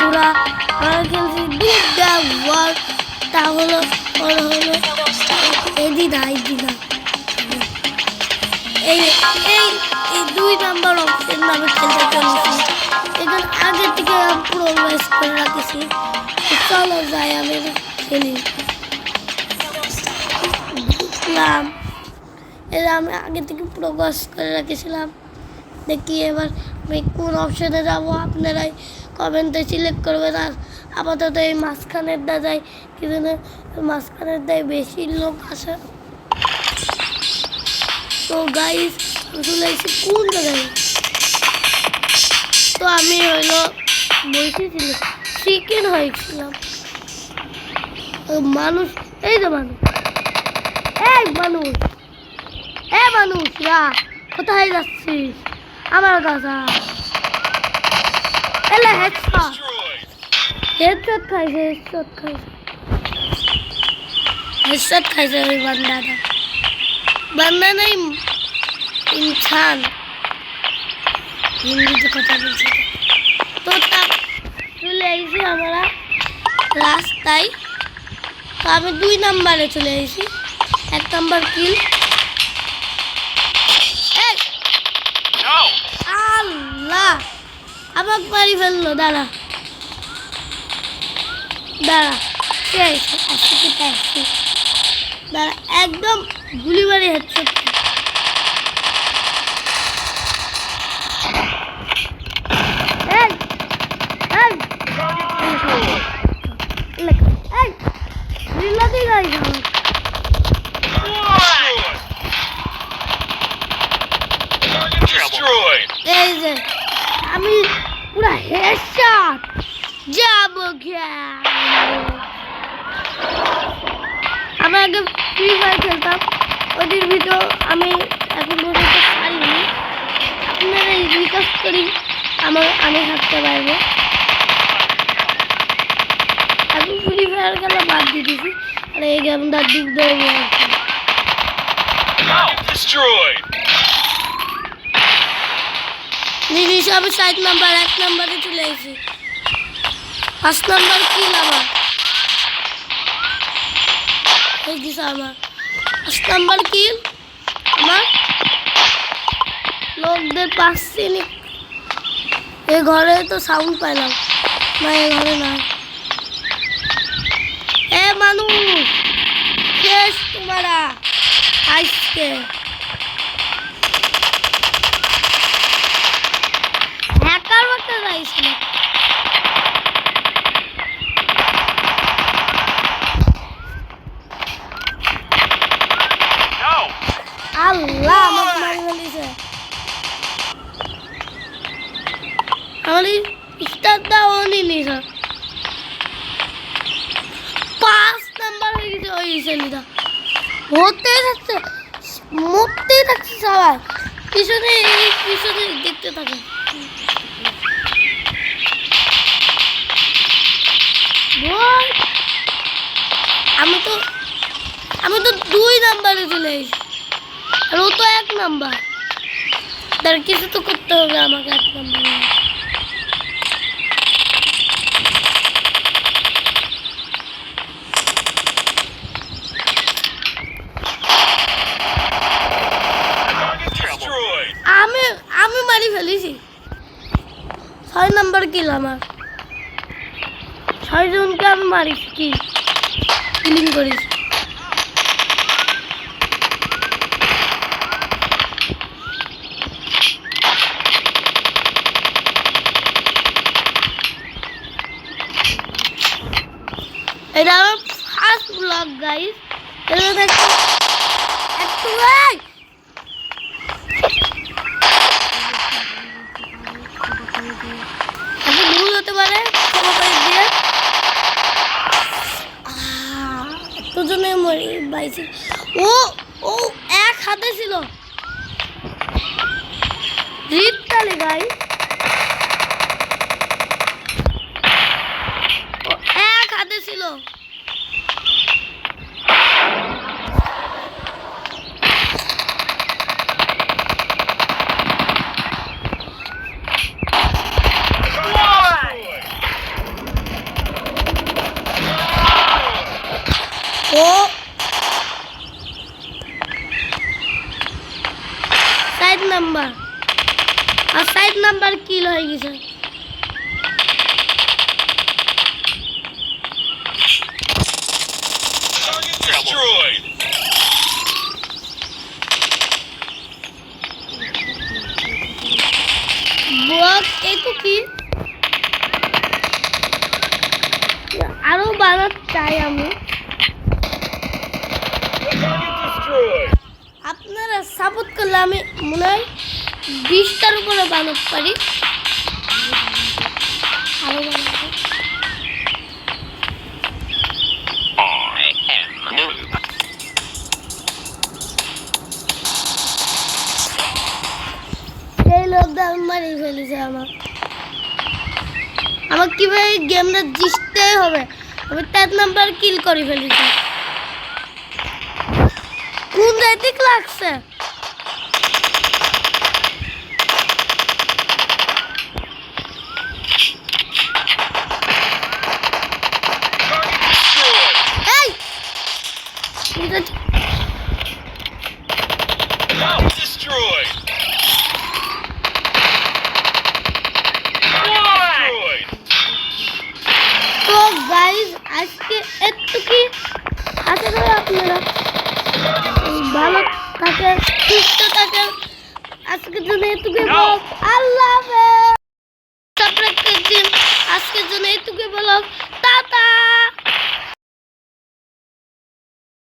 বন্ধুরা আমরা খেলছি দুটা ওয়ার তা হলো এদিদা এই এই এই 2 নাম্বার অপশন নামে খেলতে চলেছি এখানে আগে থেকে পুরো ওয়েস্ট করে রাখছি চলো যাই আমি খেলি বুঝলাম এর আমি আগে থেকে পুরো ওয়েস্ট করে রাখছিলাম দেখি এবার আমি কোন অপশনে যাবো আপনারাই কমেন্টে সিলেক্ট করবেন আর আপাতত এই মাঝখানের দা যাই কিন্তু মাঝখানের দায় বেশি লোক আসে তো গাইস চলে এসে কোন জায়গায় তো আমি হইলো বসেছিল চিকেন হয়েছিলাম মানুষ এই যে মানুষরা কোথায় যাচ্ছিস আমার কাছে এলে হেডশট খাইছে ওই বান্দা নাই ইনসান হিন্দিতে কথা বলছে তো তা চলে আইছি আমরা রাস্তায় তো আমি 2 নাম্বারে চলে আইছি 1 নাম্বার কিল আল্লাহ আমাকে মারি ফেললো দাঁড়া দাঁড়া একদম গুলি মারি হেডশট এই যে আমি পুরো হেডশট যাব আমি আগে ফ্রি ফায়ার খেলতাম ওদের ভিডিও আমি এখন পর্যন্ত পারিনি আপনারা রিকোয়েস্ট করি আমি থাকতে পারবো এখন ফ্রি ফায়ার খেলা বাদ দিয়ে দিয়েছি আর এই গেমটা দিক দিয়ে জিনিস আমি 7 নাম্বার 1 নাম্বারে চলে এসেছি 5 নাম্বার কিল আমার এই দিছে আমার 5 নাম্বার কিল আমার লোকদের পাচ্ছি নি এই ঘরে তো সাউন্ড পাইলাম না এই ঘরে না এ মানুষ শেষ তোমারা আজকে হ্যাকার মতো যাইছিল আল্লাহ আমাকে মারি ফেলেছে আমার স্টারটা অনই নিস 5 নাম্বার হয়ে গেছে ওই ছেলেটা মরতেই থাকছে সবাই পিছনে দেখতে থাকে আমি তো 2 নাম্বারে চলে এসেছি আর ও তো 1 নাম্বার তার কিছু তো করতে হবে আমাকে 1 নাম্বারে আমি মারি ফেলেছি 6 নাম্বার কিল আমার 6 জনকে আমি মারিছি কিলিং করেছি এটা আমার ফার্স্ট ব্লগ গাইস এটা একটু ভুল হতে পারে দিয়ে দুজনে মরি বাইছি ও 1 হাতে ছিল রিপটালে গাইস ও 1 হাতে ছিল গেছে। Target destroyed. ব্লক এই তো কি আরো বানাতে চাই আমি। Target destroyed. আপনারা সাপোর্ট করলে আমি মনে হয় 20টার উপরে বানাতে পারি। আরো বানাবো। I am noob. এই লকডাউন মারি ফেলেছে আমার কিভাবে গেমটা জিততে হবে। আমি 3 নাম্বার কিল করে ফেলেছি। কোন জায়গায় লাগছে? Target destroyed. এই এটা Target destroyed. Destroyed. তো গাইস আজকে একটু কি আশা করি আপনারা ভালো থাকেন, সুস্থ থাকেন। আজকের জন্য এটুকু বলব, আল্লাহ হাফেজ। সাবস্ক্রাইব করে দিন। আজকের জন্য এটুকু বলব, টাটা।